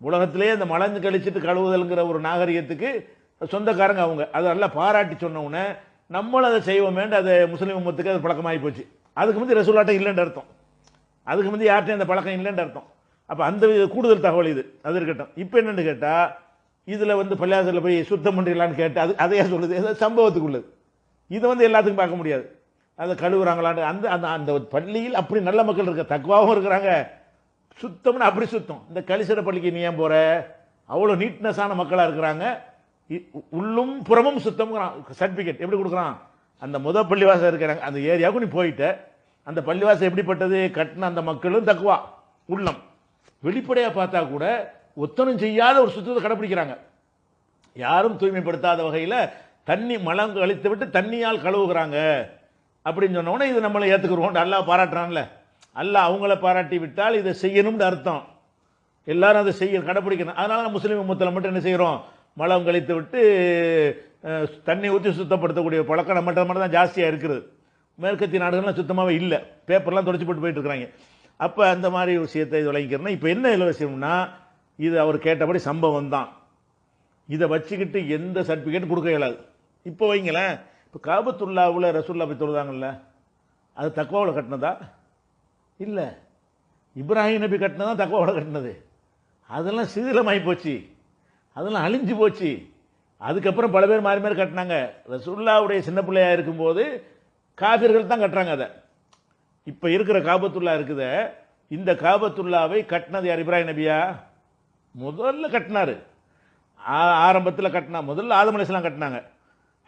உலகத்திலே இந்த மலஞ்சு கழிச்சிட்டு கழுவுதல்ங்கிற ஒரு நாகரிகத்துக்கு சொந்தக்காரங்க அவங்க. அதை நல்லா பாராட்டி சொன்னவுடனே நம்மளும் அதை செய்வோமேண்டு அது முஸ்லீம் உம்மத்துக்கு அது பழக்கமாகி போச்சு. அதுக்கு முந்தைய ரசூலாட்டம் இல்லைன்னு அர்த்தம், அதுக்கு முந்தைய யார்ட்டையும் அந்த பழக்கம் இல்லைன்னு அர்த்தம். அப்போ அந்த கூடுதல் தகவல் இது, அது இருக்கட்டும். இப்போ என்னென்னு கேட்டால், இதில் வந்து பள்ளியாசலில் போய் சுத்தம் பண்ணுறீங்களான்னு கேட்டால் அதையே சொல்லுது, ஏதோ சம்பவத்துக்குள்ளது. இதை வந்து எல்லாத்துக்கும் பார்க்க முடியாது. அதை கழுவுறாங்களான்னு அந்த அந்த அந்த பள்ளியில் அப்படி நல்ல மக்கள் இருக்க, தக்குவாகவும் இருக்கிறாங்க, சுத்தம்னு அப்படி சுத்தம். இந்த கலிசட பள்ளிக்கு நீ ஏன் போகிற, அவ்வளோ நீட்னஸான மக்களாக இருக்கிறாங்க, உள்ளும் புறமும் சுத்தம் சர்டிஃபிகேட் எப்படி கொடுக்குறான். அந்த பள்ளிவாசல் இருக்கிறாங்க அந்த ஏரியாவுக்கு நீ போயிட்ட, அந்த பள்ளிவாசல் எப்படிப்பட்டது, கட்டின அந்த மக்களும் தக்குவா உள்ளம். வெளிப்படையாக பார்த்தா கூட ஒத்தனும் செய்யாத ஒரு சுத்தத்தை கடைப்பிடிக்கிறாங்க. யாரும் தூய்மைப்படுத்தாத வகையில் தண்ணி மலம் கழித்து விட்டு தண்ணியால் கழுவுகிறாங்க அப்படின்னு சொன்னோன்னே இது நம்மளை ஏற்றுக்குருவோம். அல்லாஹ் பாராட்டுறான்ல, அல்லாஹ் அவங்கள பாராட்டி விட்டால் இதை செய்யணும்னு அர்த்தம். எல்லாரும் அதை செய்ய கடைப்பிடிக்கணும். அதனால முஸ்லீம் உம்மத்தில் மட்டும் என்ன செய்கிறோம், மலம் கழித்து விட்டு தண்ணி ஊற்றி சுத்தப்படுத்தக்கூடிய பழக்கம் நம்மகிட்ட மட்டும் தான் ஜாஸ்தியாக இருக்குது. மேற்கத்திய நாடுகள்லாம் சுத்தமாகவே இல்லை, பேப்பர்லாம் தொடச்சி போட்டு போயிட்டு இருக்கிறாங்க. அப்போ அந்த மாதிரி விஷயத்தை இது விளங்கிக்கிறேன்னா, இப்போ என்ன இதில் விஷயம்னா, இது அவர் கேட்டபடி சம்பவம் தான். இதை வச்சுக்கிட்டு எந்த சர்டிஃபிகேட் கொடுக்க இயலாது. இப்போ வைங்களேன், இப்போ காபத்துல்லாவில் ரசூல்லா போய் தொழுதாங்கல்ல, அது தக்வாவில் கட்டினதா இல்லை, இப்ராஹிம் நபி கட்டினதா தக்வாவில் கட்டினது. அதெல்லாம் சிதிலமாகி போச்சு, அதெல்லாம் அழிஞ்சு போச்சு. அதுக்கப்புறம் பல பேர் மாறி மாறி கட்டினாங்க. ரசூலுல்லாவுடைய சின்ன பிள்ளையா இருக்கும்போது காபிர்கள் தான் கட்டுறாங்க அதை. இப்போ இருக்கிற காபத்துல்லா இருக்குத, இந்த காபத்துல்லாவை கட்டினது யார், இப்ராஹிம் நபியா? முதல்ல கட்டினாரு, ஆரம்பத்தில் கட்டினா முதல்ல ஆதம் அலைஹிஸ்ஸலாம் கட்டினாங்க.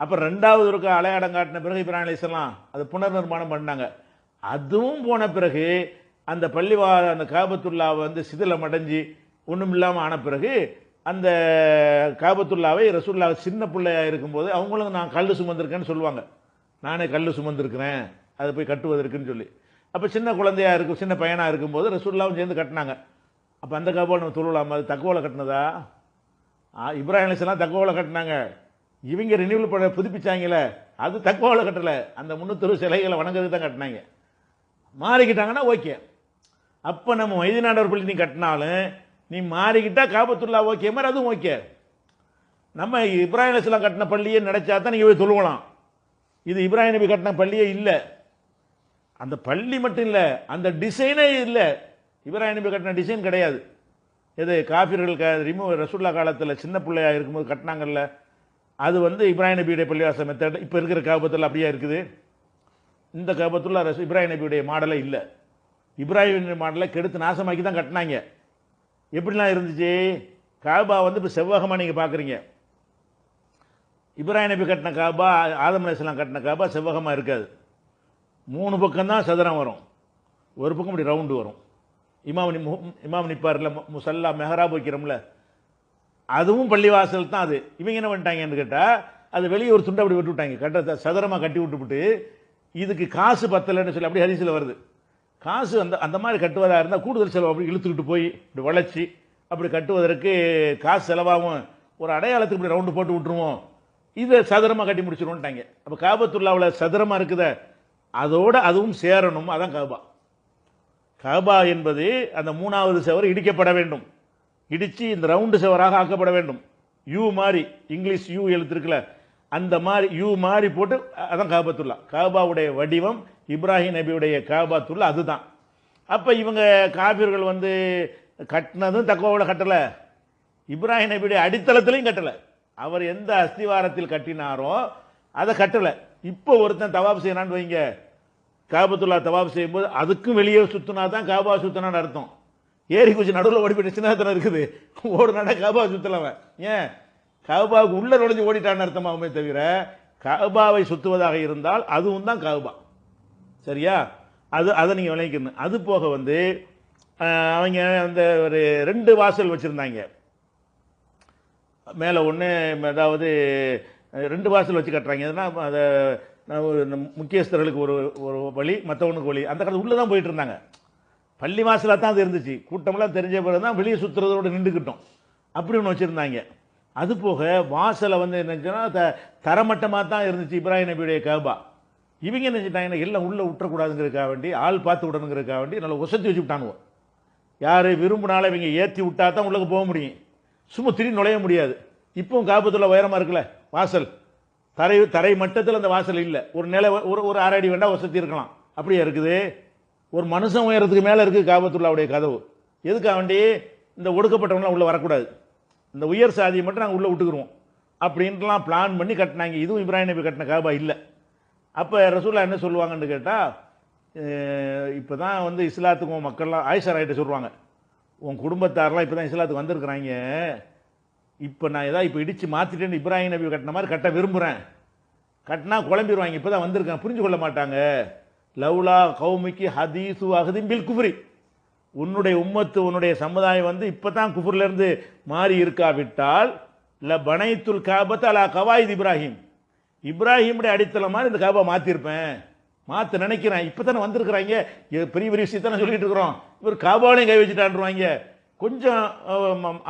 அப்புறம் ரெண்டாவது இருக்க அலையாடம் காட்டின பிறகு இப்ராஹிம் அலைஹிஸ்ஸலாம் அது புனர் நிர்மாணம் பண்ணாங்க. அதுவும் போன பிறகு அந்த அந்த காபத்துல்லாவை வந்து சிதிலம் அடைஞ்சு ஒன்றும் இல்லாமல் ஆன பிறகு அந்த காபத்துல்லாவை ரசூலுல்லாஹ் சின்ன பிள்ளையா இருக்கும்போது அவங்களும் நான் கல் சுமந்திருக்கேன்னு சொல்லுவாங்க, நானே கல் சுமந்திருக்கிறேன் அதை போய் கட்டுவதற்குன்னு சொல்லி. அப்போ சின்ன குழந்தையா இருக்கும், சின்ன பையனாக இருக்கும்போது ரசூலுல்லாவும் சேர்ந்து கட்டினாங்க. அப்போ அந்த காபா நம்ம தொழுவலாமா, அது தக்குவாவில் கட்டினதா? இப்ராஹிம் அலைஹிஸ்ஸலாம் தக்குவாவில் கட்டினாங்க. இவங்க ரினியூவல் பண்ண புதுப்பிச்சாங்களே, அது தக்குவாவில் கட்டலை, அந்த 360 சிலைகளை வணங்குறதுக்கு தான் கட்டினாங்க. மாறிக்கிட்டாங்கன்னா ஓகே. அப்போ நம்ம மைதீனானவர் பள்ளி நீ கட்டினாலும் நீ மாறிக்கிட்டா காபத்துல்லா ஓகே மாதிரி அதுவும் ஓகே. நம்ம இப்ராஹிம் அலைஹிஸ்ஸலாம் கட்டின பள்ளியே நினைச்சா தான் நீங்கள் போய் தொழுவலாம். இது இப்ராஹிம் நபி கட்டின பள்ளியே இல்லை, அந்த பள்ளி மட்டும் இல்லை, அந்த டிசைனே இல்லை. இப்ராஹிம் நபி கட்டின டிசைன் கிடையாது. எது காஃபிர்கள் ரசூல்லா காலத்தில் சின்ன பிள்ளையா இருக்கும்போது கட்டினாங்கல்ல, அது வந்து இப்ராஹிம் நபியுடைய பள்ளிவாசல் மெத்தட். இப்போ இருக்கிற காபத்துல்லா அப்படியே இருக்குது. இந்த காபத்துல்லா இப்ராஹிம் நபியுடைய மாடலே இல்லை. இப்ராஹிம் மாடலை கெடுத்து நாசமாக்கி தான் கட்டினாங்க. எப்படிலாம் இருந்துச்சு, காபா வந்து இப்போ செவ்வகமாக நீங்கள் பார்க்குறீங்க. இப்ராஹிம் நபி கட்டின காபா, ஆதம் அலைஹிஸ்ஸலாம் கட்டின காபா செவ்வகமாக இருக்காது. 3 பக்கம் தான் சதுரம் வரும், ஒரு பக்கம் இப்படி ரவுண்டு வரும். இமாம் நிற்பார்ல, முசல்லா மெஹராப் வைக்கிறோம்ல, அதுவும் பள்ளிவாசல் தான். அது இவங்க என்ன பண்ணிட்டாங்கன்னு கேட்டால், அது வெளியே ஒரு துண்டை அப்படி விட்டு விட்டாங்க, கட்ட சதுரமாக கட்டி விட்டுவிட்டு, இதுக்கு காசு பத்தலைன்னு சொல்லி அப்படி ஹதீஸில் வருது. காசு அந்த மாதிரி கட்டுவதாக இருந்தால் கூடுதல் செலவு அப்படி இழுத்துக்கிட்டு போய் இப்படி வளைச்சி அப்படி கட்டுவதற்கு காசு செலவாகும், ஒரு அடையாளத்துக்கு இப்படி ரவுண்டு போட்டு விட்டுருவோம், இதை சதுரமாக கட்டி முடிச்சிருவோன்ட்டாங்க. அப்போ காபத்துல்லாவில் சதுரமாக இருக்குத, அதோட அதுவும் சேரணும். அதான் காபா. காபா என்பது அந்த 3வது செவர் இடிக்கப்பட வேண்டும், இடித்து இந்த ரவுண்டு செவராக ஆக்கப்பட வேண்டும். யூ மாதிரி, இங்கிலீஷ் யூ எழுத்துருக்குல, அந்த மாதிரி யூ மாதிரி போட்டு, அதான் காபத்துல்லா. காபாவுடைய வடிவம் இப்ராஹிம் நபியுடைய காபாத்துல்லா அதுதான். அப்போ இவங்க காபிர்கள் வந்து கட்டினதும் தக்குவாவில் கட்டலை, இப்ராஹிம் நபியுடைய அடித்தளத்திலையும் கட்டலை. அவர் எந்த அஸ்திவாரத்தில் கட்டினாரோ அதை கட்டலை. இப்போ ஒருத்தன் தவாப் செய்யறான்னு வைங்க, காபத்துல்லா தவாப் செய்யும்போது அதுக்கும் வெளியே சுத்தினா தான் காபா சுத்தினான்னு அர்த்தம். ஏரி குச்சி நடுவில் ஓடி போயிட்டு சின்னத்தனம் இருக்குது, ஓடுனாடா காபா சுத்தலவன். ஏன் காபாவுக்கு உள்ள நுழைஞ்சு ஓடிட்டான்னு அர்த்தமாகுமே தவிர, காபாவை சுத்துவதாக இருந்தால் அதுவும் தான் காபா. சரியா? அதை நீங்கள் விளைவிக்கணும். அது போக வந்து அவங்க அந்த ஒரு 2 வாசல் வச்சுருந்தாங்க மேலே ஒன்று, அதாவது 2 வாசல் வச்சு கட்டுறாங்க. அதனால் அதை முக்கியஸ்தர்களுக்கு ஒரு ஒரு வழி, மற்றவனுக்கு வழி. அந்த காலத்து உள்ளே தான் போயிட்டு இருந்தாங்க, பள்ளி வாசலாக தான் அது இருந்துச்சு. கூட்டமெல்லாம் தெரிஞ்ச பிறகு தான் வெளியே சுற்றுறதோடு நின்றுக்கிட்டோம், அப்படி ஒன்று வச்சுருந்தாங்க. அது போக வாசலை வந்து என்னச்சுன்னா தரமட்டமாக தான் இருந்துச்சு இப்ராஹிம் நபியுடைய காபா. இவங்க என்ன செஞ்சிட்டாங்கன்னா, எல்லாம் உள்ளே விட்டுறக்கூடாதுங்கிறதுக்காக வேண்டி, ஆள் பார்த்து விடணுங்கிறதுக்காக வேண்டி நல்லா ஒசத்தி வச்சு விட்டானுவோம். யார் விரும்பினாலும் இவங்க ஏற்றி விட்டா தான் உள்ளே போக முடியும், சும்மா திடீர்னு நுழைய முடியாது. இப்போவும் காபத்துள்ள உயரமாக இருக்குல்ல வாசல், தரை மட்டத்தில் அந்த வாசல் இல்லை, ஒரு நிலை ஒரு அரை அடி வேண்டாம் வசதி இருக்கலாம், அப்படியே இருக்குது. ஒரு மனுஷன் உயரத்துக்கு மேலே இருக்குது காபத்துல்லாவுடைய கதவு. எதுக்காக வேண்டி இந்த ஒடுக்கப்பட்டவங்களாம் உள்ளே வரக்கூடாது, இந்த உயர் சாதியை மட்டும் நாங்கள் உள்ளே விட்டுக்குருவோம் அப்படின்ட்டுலாம் பிளான் பண்ணி கட்டினாங்க. இதுவும் இப்ராஹிம் நபி கட்டின காபா இல்லை. அப்போ ரசூல்லா என்ன சொல்லுவாங்கன்னு கேட்டால், இப்போ தான் வந்து இஸ்லாத்துக்கும் மக்கள்லாம் ஆயிஷா ராயிட்ட சொல்லுவாங்க, உன் குடும்பத்தாரெலாம் இப்போ தான் இஸ்லாத்துக்கு வந்திருக்கிறாங்க, இப்போ நான் ஏதாவது இப்போ இடித்து மாற்றிட்டேன்னு இப்ராஹிம் நபி கட்டின மாதிரி கட்ட விரும்புகிறேன், கட்டினா குழம்பிடுவாங்க, இப்போ தான் வந்திருக்கேன், புரிஞ்சு கொள்ள மாட்டாங்க. லவ்லா கௌமிக்கு ஹதீசு அகதின் பில் குஃப்ரி, உன்னுடைய உம்மத்து உன்னுடைய சமுதாயம் வந்து இப்போ தான் குஃபுர்லேருந்து மாறி இருக்காவிட்டால் ல பனைத்துல் காபத் அலா கவாயித் இப்ராஹிம், இப்ராஹிமுடைய அடித்தளம் மாதிரி இந்த காபா மாற்றிருப்பேன், மாற்ற நினைக்கிறேன், இப்போ தானே வந்திருக்கிறாங்க, பெரிய பெரிய விஷயத்தானே சொல்லிட்டு இருக்கிறோம், இவர் காபாலையும் கை வச்சுட்டான்ருவாங்க, கொஞ்சம்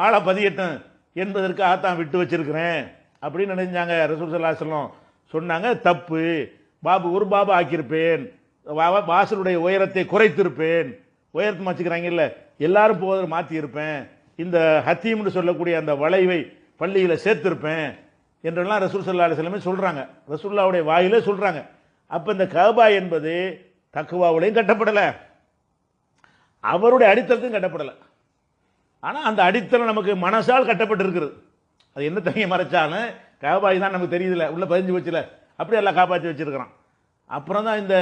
ஆளை பதியட்டும் என்பதற்கு ஆத்தான் விட்டு வச்சிருக்கிறேன் அப்படின்னு நினைஞ்சாங்க. ரசூல் ஸல்லல்லாஹு அலைஹி வஸல்லம் சொன்னாங்க, தப்பு, பாபு ஒரு பாபா ஆக்கியிருப்பேன், வாசலுடைய உயரத்தை குறைத்திருப்பேன், உயரத்தை வச்சுக்கிறாங்க இல்லை எல்லாரும் போவதை மாற்றி இருப்பேன், இந்த ஹத்தீம்னு சொல்லக்கூடிய அந்த வளைவை பள்ளியில் சேர்த்திருப்பேன் என்றெல்லாம் ரசூல் ஸல்லல்லாஹு அலைஹி வஸல்லம் சொல்கிறாங்க, ரசூலுல்லாஹ்வுடைய வாயிலே சொல்கிறாங்க. அப்போ இந்த கஅபா என்பது தக்வாவுடையும் கட்டப்படலை, அவருடைய அடித்தளத்தையும் கட்டப்படலை. ஆனால் அந்த அடித்தளம் நமக்கு மனசால் கட்டப்பட்டிருக்கிறது. அது என்ன தனியை மறைச்சாலும் கஅபாய் தான் நமக்கு தெரியுதுல, உள்ள பதிஞ்சு வச்சுல, அப்படி எல்லாம் காப்பாற்றி வச்சிருக்கிறான். அப்புறம் தான் இந்த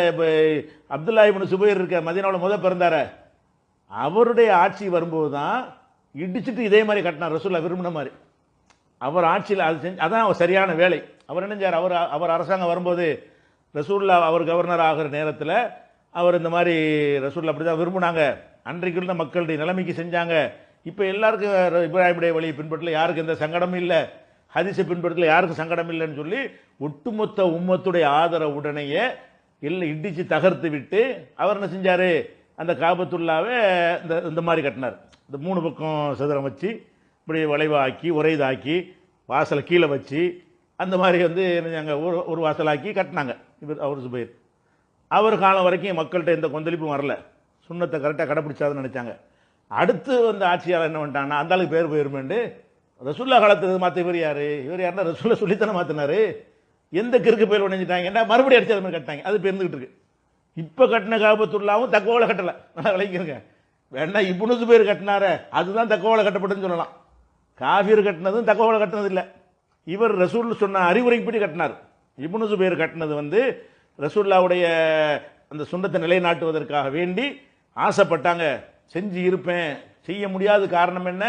அப்துல்லா இப்னு சுபைர் இருக்க மதீனாவில் பிறந்தார, அவருடைய ஆட்சி வரும்போது தான் இடிச்சுட்டு இதே மாதிரி கட்டினார் ரசூல்லா விரும்பின மாதிரி. அவர் ஆட்சியில் அது செஞ்சு அதான் சரியான வேலை. அவர் நினைஞ்சார், அவர் அரசாங்கம் வரும்போது ரசூல்லா அவர் கவர்னர் ஆகிற நேரத்தில் அவர் இந்த மாதிரி ரசூல்லா அப்படி தான் விரும்பினாங்க, அன்றைக்கு உள்ள மக்களுடைய நிலைமைக்கு செஞ்சாங்க. இப்போ எல்லாருக்கும் இப்ராஹிமுடைய வழியை பின்பற்றல, யாருக்கு எந்த சங்கடமும் இல்லை, ஹதீஸை பின்பற்றல யாருக்கும் சங்கடம் இல்லைன்னு சொல்லி ஒட்டுமொத்த உம்மத்துடைய ஆதரவுடனேயே எல்லாம் இடித்து தகர்த்து விட்டு அவர் என்ன செஞ்சார், அந்த காபத்துல்லாவே இந்த மாதிரி கட்டினார். இந்த 3 பக்கம் சதுரம் வச்சு இப்படி வளைவாக்கி உரைதாக்கி வாசலை கீழே வச்சு அந்த மாதிரி வந்து என்னங்க ஒரு வாசலாக்கி கட்டினாங்க. அவர் சுபைர் அவர் காலம் வரைக்கும் மக்கள்கிட்ட எந்த கொந்தளிப்பும் வரல, சுண்ணத்தை கரெக்டாக கடைப்பிடிச்சாதுன்னு நினச்சாங்க. அடுத்து வந்த ஆட்சியாளர் என்ன பண்ணிட்டாங்கன்னா, அந்த ஆளுக்கு பேர் போயிருமேண்டு ரசூல்லா காலத்துக்கு மாற்ற இவர் யாருன்னா ரசூல்லா சொல்லித்தானே மாற்றினாரு, எந்த கிறுக்கு பேர் நினைஞ்சிட்டாங்க, என்ன மறுபடியும் அடிச்சு அது மாதிரி கட்டாங்க, அது இப்போ இருந்துகிட்டு இருக்கு. இப்போ கட்டின காபத்துல்லாவும் தக்குவாவில் கட்டலை, நல்லா விளங்கிருங்க. வேணா இப்னு சுபைர் கட்டினார அதுதான் தக்குவாவில் கட்டப்பட்டுன்னு சொல்லலாம், காஃபிர் கட்டினதும் தக்குவாவில் கட்டினது இல்லை. இவர் ரசூல் சொன்ன அறிவுரைப்படி கட்டினார். இப்னு சுபைர் கட்டினது வந்து ரசூல்லாவுடைய அந்த சுண்ணத்தை நிலைநாட்டுவதற்காக வேண்டி ஆசைப்பட்டாங்க, செஞ்சு இருப்பேன், செய்ய முடியாத காரணம் என்ன,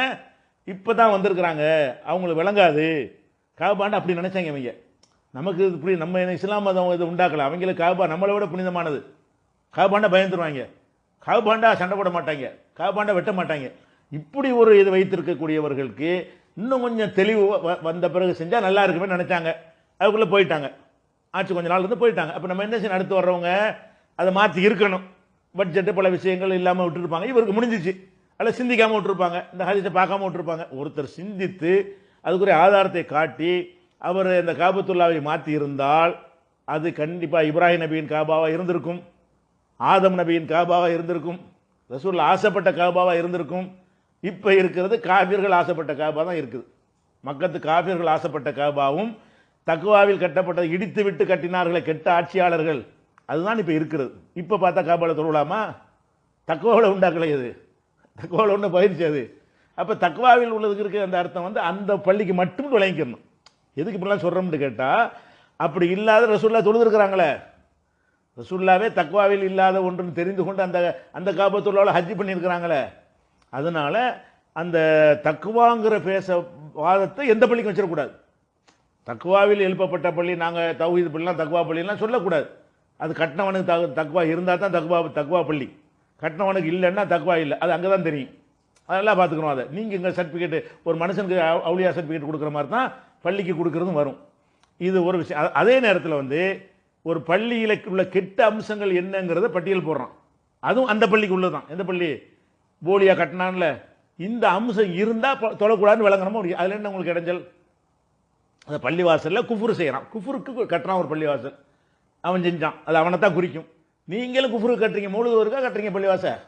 இப்போ தான் வந்திருக்கிறாங்க, அவங்களுக்கு விளங்காது காபாண்டா அப்படி நினைச்சாங்க இவங்க. நமக்கு இப்படி நம்ம இஸ்லாம் மதம் இதை உண்டாக்கல, அவங்களுக்கு காபா நம்மளை விட புனிதமானது, காபாண்டா பயந்துருவாங்க, காபாண்டா சண்டை போட மாட்டாங்க, காபாண்டா வெட்ட மாட்டாங்க. இப்படி ஒரு இது வைத்திருக்கக்கூடியவர்களுக்கு இன்னும் கொஞ்சம் தெளிவு வந்த பிறகு செஞ்சால் நல்லா இருக்குமே நினைச்சாங்க. அதுக்குள்ளே போயிட்டாங்க, ஆட்சி கொஞ்ச நாள் இருந்து போயிட்டாங்க. அப்போ நம்ம என்ன செய்யணும், அடுத்து வர்றவங்க அதை மாற்றி இருக்கணும். பட்ஜெட்டு பல விஷயங்கள் இல்லாமல் விட்டுருப்பாங்க, இவருக்கு முடிஞ்சிச்சு, அதில் சிந்திக்காமல் விட்டுருப்பாங்க, இந்த ஹதீஸை பார்க்காம விட்டுருப்பாங்க. ஒருத்தர் சிந்தித்து அதுக்குரிய ஆதாரத்தை காட்டி அவர் இந்த காபத்துல்லாவை மாற்றி இருந்தால் அது கண்டிப்பாக இப்ராஹிம் நபியின் காபாவாக இருந்திருக்கும், ஆதம் நபியின் காபாவாக இருந்திருக்கும், ரசூல் ஆசைப்பட்ட காபாவாக இருந்திருக்கும். இப்போ இருக்கிறது காபிர்கள் ஆசைப்பட்ட காபா தான் இருக்குது. மக்கத்து காபிர்கள் ஆசைப்பட்ட காபாவும் தக்குவாவில் கட்டப்பட்டதை இடித்து விட்டு கட்டினார்களே கெட்ட ஆட்சியாளர்கள், அதுதான் இப்போ இருக்கிறது. இப்போ பார்த்தா காபாவில் தொழலாமா, தக்குவாவில் உண்டாக்கலை, அது தக்குவாவில் ஒன்று பயிற்சி. அது அப்போ தக்குவாவில் உள்ளதுக்கு இருக்கிற அந்த அர்த்தம் வந்து அந்த பள்ளிக்கு மட்டும் விளங்கிக்கணும். எதுக்கு இப்படிலாம் சொல்கிறோம்னு கேட்டால், அப்படி இல்லாத ரசூல்லா தொழுதுருக்கிறாங்களே, ரசூல்லாவே தக்வாவில் இல்லாத ஒன்றுன்னு தெரிந்து கொண்டு அந்த அந்த காபத்துள்ளாவில் ஹஜ்ஜி பண்ணியிருக்கிறாங்களே, அதனால் அந்த தக்குவாங்கிற பேச வாதத்தை எந்த பள்ளிக்கும் வச்சிடக்கூடாது. தக்குவாவில் எழுப்பப்பட்ட பள்ளி, நாங்கள் தௌஹீத் பள்ளிலாம் தக்குவா பள்ளிலாம் சொல்லக்கூடாது. அது கட்டினவனுக்கு தக்குவா இருந்தால் தான் தக்குவா பள்ளி, கட்டினவனுக்கு இல்லைன்னா தக்குவா இல்லை, அது அங்கே தான் தெரியும். அதெல்லாம் பார்த்துக்கணும். அதை நீங்கள் இங்கே சர்டிஃபிகேட்டு ஒரு மனுஷனுக்கு அவுளியா சர்டிஃபிகேட் கொடுக்குற மாதிரி தான் பள்ளிக்கு கொடுக்குறதும் வரும். இது ஒரு விஷயம். அதே நேரத்தில் வந்து ஒரு பள்ளியில் உள்ள கெட்ட அம்சங்கள் என்னங்கிறத பட்டியல் போடுறான், அதுவும் அந்த பள்ளிக்கு உள்ளது தான். எந்த பள்ளி போலியா கட்டினான்ல, இந்த அம்சம் இருந்தால் தொழக்கூடாதுன்னு விளங்கணுமோ, அதில் என்ன உங்களுக்கு இடைஞ்சல்? அந்த பள்ளிவாசலில் குஃபுர் செய்கிறான், குஃபுருக்கு கட்டுறான் ஒரு பள்ளிவாசல், அவன் செஞ்சான், அது அவனை தான் குறிக்கும். நீங்களும் குஃபுருக்கு கட்டுறீங்க, மௌலூதுவருக்கா கட்டுறீங்க பள்ளிவாசல்,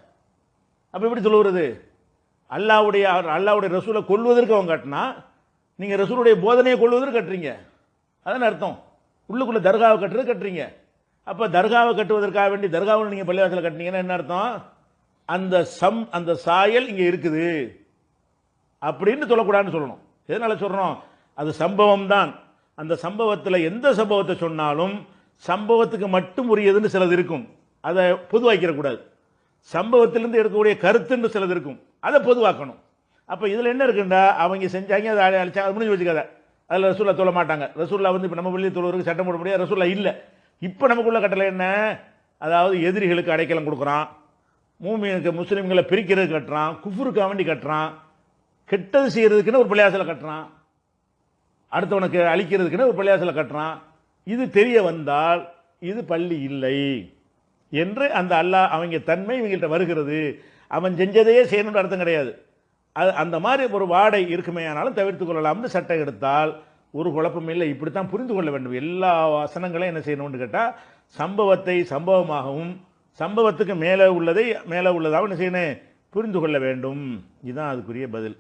அப்போ எப்படி சொல்லுவது? அல்லாவுடைய ரசூலை கொல்வதற்கு அவன் கட்டினா, நீங்கள் ரசூலுடைய போதனையை கொள்வதற்கு கட்டுறீங்க, அதான் அர்த்தம். உள்ளுக்குள்ளே தர்காவை கட்டுறது கட்டுறீங்க. அப்போ தர்காவை கட்டுவதற்காக வேண்டி தர்காவில் நீங்கள் பள்ளிவாசலை கட்டினீங்கன்னா என்ன அர்த்தம்? அந்த சாயல் இங்கே இருக்குது அப்படின்னு சொல்லக்கூடாதுன்னு சொல்லணும். எதனால சொல்கிறோம்? அது சம்பவம் தான். அந்த சம்பவத்தில் எந்த சம்பவத்தை சொன்னாலும் சம்பவத்துக்கு மட்டும் உரியதுன்னு சிலது இருக்கும், அதை பொதுவாக்கிடக்கூடாது. சம்பவத்திலிருந்து எடுக்கக்கூடிய கருத்துன்னு சிலது இருக்கும், அதை பொதுவாக்கணும். அப்போ இதில் என்ன இருக்குண்டா, அவங்க செஞ்சாங்க, அதை அழிச்சாங்க, அது முடிஞ்சு வச்சுக்காத. அதில் ரசூல்லா தொழ மாட்டாங்க. ரசூல்லா வந்து இப்போ நம்ம வெளியே தொழுவருக்கு சட்டம் போட முடியாது, ரசூல்லா இல்லை. இப்போ நமக்குள்ள கட்டளை என்ன? அதாவது எதிரிகளுக்கு அடைக்கலம் கொடுக்குறான், மூமினுக்கு முஸ்லீம்களை பிரிக்கிறது கட்டுறான், குஃபுருக்கு வேண்டி கட்டுறான், கெட்டது செய்கிறதுக்குன்னு ஒரு பள்ளியாசலை கட்டுறான், அடுத்தவனுக்கு அழிக்கிறதுக்குன்னு ஒரு பள்ளியாசலை கட்டுறான். இது தெரிய வந்தால் இது பள்ளி இல்லை என்று அந்த அல்லாஹ் அவங்க தன்மை இவங்கள்ட்ட வருகிறது. அவன் செஞ்சதையே செய்யணும்னு அர்த்தம் கிடையாது. அது அந்த மாதிரி ஒரு வாடை இருக்குமே ஆனாலும் தவிர்த்து கொள்ளலாம்னு சட்டம் எடுத்தால் ஒரு குழப்பம் இல்லை. இப்படித்தான் புரிந்து கொள்ள வேண்டும். எல்லா வசனங்களையும் என்ன செய்யணும்னு கேட்டால், சம்பவத்தை சம்பவமாகவும் சம்பவத்துக்கு மேலே உள்ளதை மேலே உள்ளதாகவும் என்ன செய்யணும், புரிந்து கொள்ள வேண்டும். இதுதான் அதுக்குரிய பதில்.